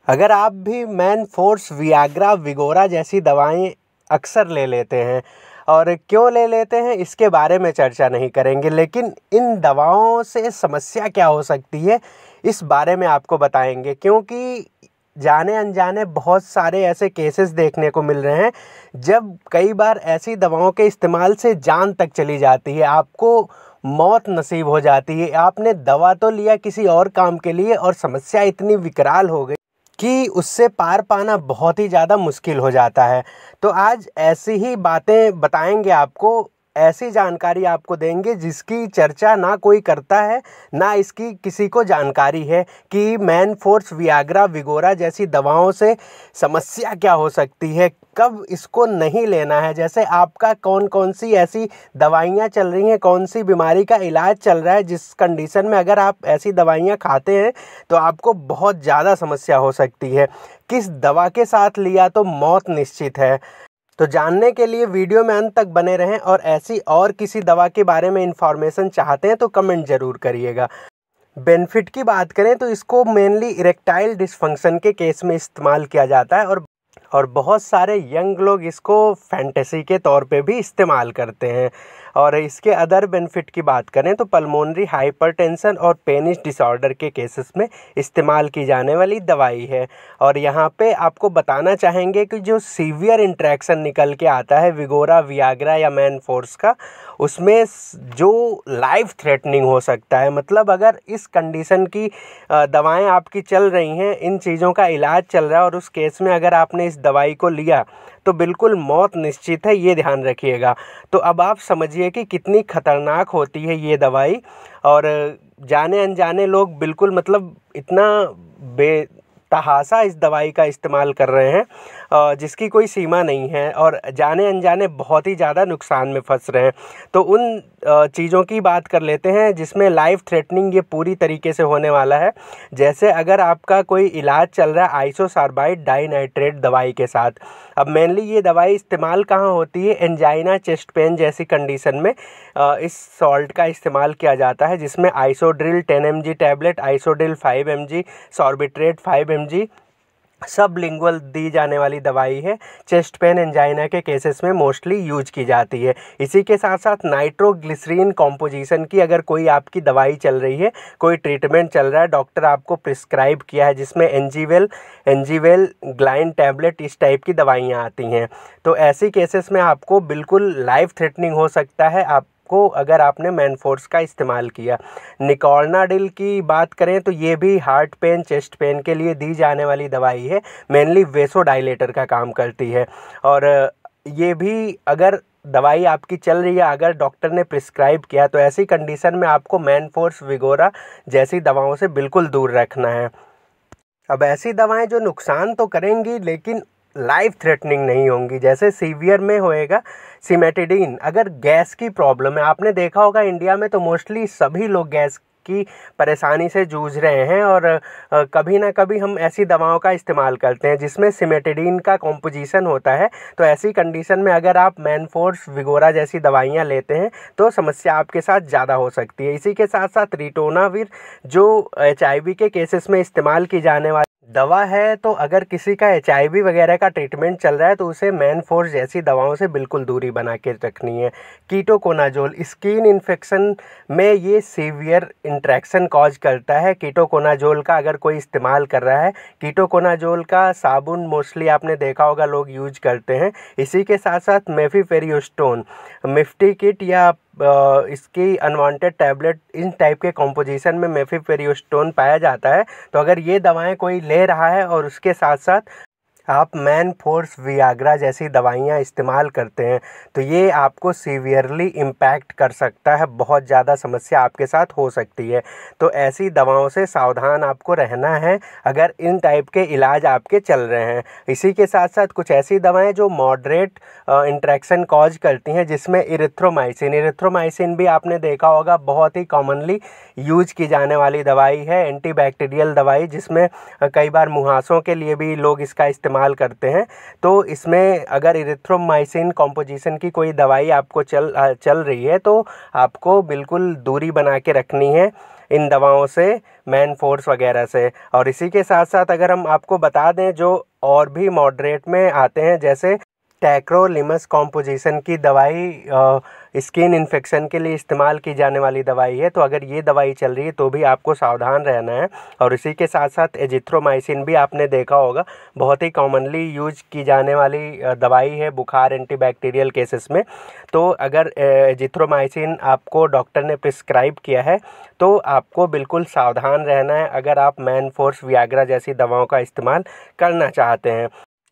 अगर आप भी मैन फोर्स, वियाग्रा, विगोरा जैसी दवाएं अक्सर ले लेते हैं और क्यों ले लेते हैं इसके बारे में चर्चा नहीं करेंगे, लेकिन इन दवाओं से समस्या क्या हो सकती है इस बारे में आपको बताएंगे। क्योंकि जाने अनजाने बहुत सारे ऐसे केसेस देखने को मिल रहे हैं जब कई बार ऐसी दवाओं के इस्तेमाल से जान तक चली जाती है, आपको मौत नसीब हो जाती है। आपने दवा तो लिया किसी और काम के लिए और समस्या इतनी विकराल हो गई कि उससे पार पाना बहुत ही ज़्यादा मुश्किल हो जाता है। तो आज ऐसी ही बातें बताएंगे आपको, ऐसी जानकारी आपको देंगे जिसकी चर्चा ना कोई करता है, ना इसकी किसी को जानकारी है कि मैन फोर्स, वियाग्रा, विगोरा जैसी दवाओं से समस्या क्या हो सकती है, कब इसको नहीं लेना है। जैसे आपका कौन कौन सी ऐसी दवाइयाँ चल रही हैं, कौन सी बीमारी का इलाज चल रहा है जिस कंडीशन में अगर आप ऐसी दवाइयाँ खाते हैं तो आपको बहुत ज़्यादा समस्या हो सकती है। किस दवा के साथ लिया तो मौत निश्चित है। तो जानने के लिए वीडियो में अंत तक बने रहें और ऐसी और किसी दवा के बारे में इन्फॉर्मेशन चाहते हैं तो कमेंट ज़रूर करिएगा। बेनिफिट की बात करें तो इसको मेनली इरेक्टाइल डिसफंक्शन के केस में इस्तेमाल किया जाता है और बहुत सारे यंग लोग इसको फैंटेसी के तौर पे भी इस्तेमाल करते हैं। और इसके अदर बेनिफिट की बात करें तो पल्मोनरी हाइपरटेंशन और पेनिस डिसऑर्डर के केसेस में इस्तेमाल की जाने वाली दवाई है। और यहाँ पे आपको बताना चाहेंगे कि जो सीवियर इंट्रैक्शन निकल के आता है विगोरा, वियाग्रा या मैन फोर्स का, उसमें जो लाइफ थ्रेटनिंग हो सकता है। मतलब अगर इस कंडीशन की दवाएं आपकी चल रही हैं, इन चीज़ों का इलाज चल रहा है और उस केस में अगर आपने इस दवाई को लिया तो बिल्कुल मौत निश्चित है, ये ध्यान रखिएगा। तो अब आप समझिए कि कितनी खतरनाक होती है ये दवाई। और जाने अनजाने लोग बिल्कुल मतलब इतना बेतहाशा इस दवाई का इस्तेमाल कर रहे हैं जिसकी कोई सीमा नहीं है और जाने अनजाने बहुत ही ज़्यादा नुकसान में फंस रहे हैं। तो उन चीज़ों की बात कर लेते हैं जिसमें लाइफ थ्रेटनिंग ये पूरी तरीके से होने वाला है। जैसे अगर आपका कोई इलाज चल रहा है आइसोसार्बाइड डाइनाइट्रेट दवाई के साथ। अब मेनली ये दवाई इस्तेमाल कहाँ होती है, एंजाइना, चेस्ट पेन जैसी कंडीशन में इस सॉल्ट का इस्तेमाल किया जाता है, जिसमें Isordil 10 mg tablet, Isordil 5 mg, Sorbitrate 5 mg sublingual दी जाने वाली दवाई है। चेस्ट पेन, एंजाइना के केसेस में मोस्टली यूज की जाती है। इसी के साथ साथ नाइट्रोग्लिसरीन कॉम्पोजिशन की अगर कोई आपकी दवाई चल रही है, कोई ट्रीटमेंट चल रहा है, डॉक्टर आपको प्रिस्क्राइब किया है, जिसमें एंजीवेल ग्लाइन टैबलेट, इस टाइप की दवाइयाँ आती हैं, तो ऐसी केसेस में आपको बिल्कुल लाइफ थ्रेटनिंग हो सकता है को अगर आपने मैन फोर्स का इस्तेमाल किया। निकॉर्नाडिल की बात करें तो ये भी हार्ट पेन, चेस्ट पेन के लिए दी जाने वाली दवाई है, मेनली वेसोडाइलेटर का काम करती है। और ये भी अगर दवाई आपकी चल रही है, अगर डॉक्टर ने प्रिस्क्राइब किया, तो ऐसी कंडीशन में आपको मैन फोर्स, विगोरा जैसी दवाओं से बिल्कुल दूर रखना है। अब ऐसी दवाएं जो नुकसान तो करेंगी लेकिन लाइफ थ्रेटनिंग नहीं होंगी, जैसे सीवियर में होएगा सिमेटिडीन। अगर गैस की प्रॉब्लम है, आपने देखा होगा इंडिया में तो मोस्टली सभी लोग गैस की परेशानी से जूझ रहे हैं और कभी ना कभी हम ऐसी दवाओं का इस्तेमाल करते हैं जिसमें सिमेटिडीन का कॉम्पोजिशन होता है। तो ऐसी कंडीशन में अगर आप मैन फोर्स, विगोरा जैसी दवाइयाँ लेते हैं तो समस्या आपके साथ ज़्यादा हो सकती है। इसी के साथ साथ रिटोनाविर जो HIV के केसेस में इस्तेमाल की जाने वाली दवा है, तो अगर किसी का HIV वगैरह का ट्रीटमेंट चल रहा है तो उसे मैन फोर्स जैसी दवाओं से बिल्कुल दूरी बना के रखनी है। कीटोकोनाजोल स्किन इन्फेक्शन में ये सीवियर इंट्रैक्शन कॉज करता है। कीटोकोनाजोल का अगर कोई इस्तेमाल कर रहा है, कीटोकोनाजोल का साबुन मोस्टली आपने देखा होगा लोग यूज करते हैं। इसी के साथ साथ मेफिफेरियोस्टोन, मिफ्टी किट या इसकी अनवांटेड टैबलेट, इन टाइप के कॉम्पोजिशन में मेफिफेरियोस्टोन पाया जाता है। तो अगर ये दवाएं कोई ले रहा है और उसके साथ साथ आप मैन फोर्स, वियाग्रा जैसी दवाइयाँ इस्तेमाल करते हैं तो ये आपको सीवियरली इम्पैक्ट कर सकता है, बहुत ज़्यादा समस्या आपके साथ हो सकती है। तो ऐसी दवाओं से सावधान आपको रहना है अगर इन टाइप के इलाज आपके चल रहे हैं। इसी के साथ साथ कुछ ऐसी दवाएं जो मॉडरेट इंट्रैक्शन कॉज करती हैं, जिसमें इरिथ्रोमाइसिन भी आपने देखा होगा, बहुत ही कॉमनली यूज की जाने वाली दवाई है, एंटीबैक्टीरियल दवाई, जिसमें कई बार मुहासों के लिए भी लोग इसका इस्तेमाल करते हैं। तो इसमें अगर इरिथ्रोमाइसिन कॉम्पोजिशन की कोई दवाई आपको चल रही है तो आपको बिल्कुल दूरी बना के रखनी है इन दवाओं से। मैन फोर्स वगैरह से। और इसी के साथ साथ अगर हम आपको बता दें जो और भी मॉडरेट में आते हैं, जैसे टैक्रोलिमस कॉम्पोजिशन की दवाई स्किन इन्फेक्शन के लिए इस्तेमाल की जाने वाली दवाई है, तो अगर ये दवाई चल रही है तो भी आपको सावधान रहना है। और इसी के साथ साथ एजिथ्रोमाइसिन भी आपने देखा होगा, बहुत ही कॉमनली यूज की जाने वाली दवाई है बुखार एंटीबैक्टीरियल केसेस में। तो अगर एजिथ्रोमाइसिन आपको डॉक्टर ने प्रिस्क्राइब किया है तो आपको बिल्कुल सावधान रहना है अगर आप मैन फोर्स वियाग्रा जैसी दवाओं का इस्तेमाल करना चाहते हैं,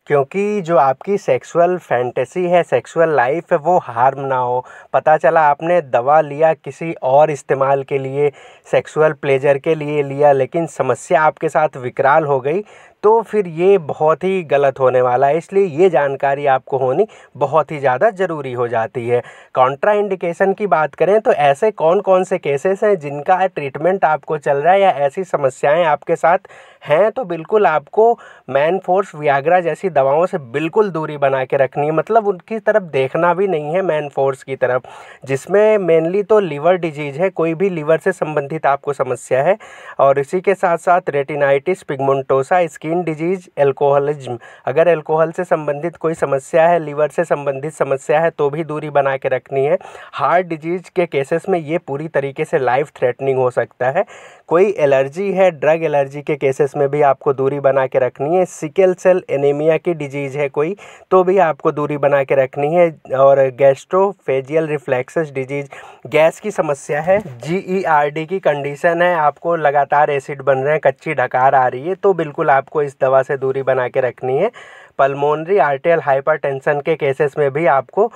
क्योंकि जो आपकी सेक्सुअल फैंटेसी है, सेक्सुअल लाइफ है, वो हार्म ना हो। पता चला आपने दवा लिया किसी और इस्तेमाल के लिए, सेक्सुअल प्लेजर के लिए लिया, लेकिन समस्या आपके साथ विकराल हो गई, तो फिर ये बहुत ही गलत होने वाला है। इसलिए ये जानकारी आपको होनी बहुत ही ज़्यादा ज़रूरी हो जाती है। कॉन्ट्राइंडिकेशन की बात करें तो ऐसे कौन कौन से केसेस हैं जिनका ट्रीटमेंट आपको चल रहा है या ऐसी समस्याएं आपके साथ हैं, तो बिल्कुल आपको मैन फोर्स वियाग्रा जैसी दवाओं से बिल्कुल दूरी बना के रखनी है। मतलब उनकी तरफ देखना भी नहीं है मैन फोर्स की तरफ, जिसमें मेनली तो लीवर डिजीज़ है, कोई भी लीवर से संबंधित आपको समस्या है। और इसी के साथ साथ retinitis pigmentosa, skin disease, alcoholism, अगर एल्कोहल से संबंधित कोई समस्या है, लीवर से संबंधित समस्या है तो भी दूरी बना के रखनी है। हार्ट डिजीज के केसेस में ये पूरी तरीके से लाइफ थ्रेटनिंग हो सकता है। कोई एलर्जी है, ड्रग एलर्जी के केसेस में भी आपको दूरी बना के रखनी है। सिकल सेल एनीमिया की डिजीज़ है कोई, तो भी आपको दूरी बना के रखनी है। और गैस्ट्रोफेजियल रिफ्लेक्सेस डिजीज़, गैस की समस्या है, GERD की कंडीशन है, आपको लगातार एसिड बन रहे हैं, कच्ची डकार आ रही है, तो बिल्कुल आपको इस दवा से दूरी बना के रखनी है। पल्मोनरी आर्टेरियल हाइपरटेंशन के केसेस में भी आपको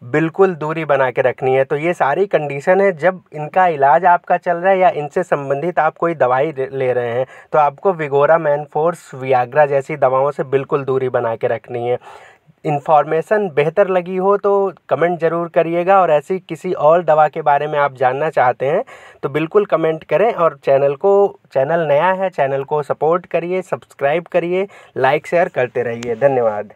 बिल्कुल दूरी बना के रखनी है। तो ये सारी कंडीशन है, जब इनका इलाज आपका चल रहा है या इनसे संबंधित आप कोई दवाई ले रहे हैं तो आपको विगोरा, मैन फोर्स, वियाग्रा जैसी दवाओं से बिल्कुल दूरी बना के रखनी है। इन्फॉर्मेशन बेहतर लगी हो तो कमेंट ज़रूर करिएगा, और ऐसी किसी और दवा के बारे में आप जानना चाहते हैं तो बिल्कुल कमेंट करें। और चैनल नया है, चैनल को सपोर्ट करिए, सब्सक्राइब करिए, लाइक शेयर करते रहिए। धन्यवाद।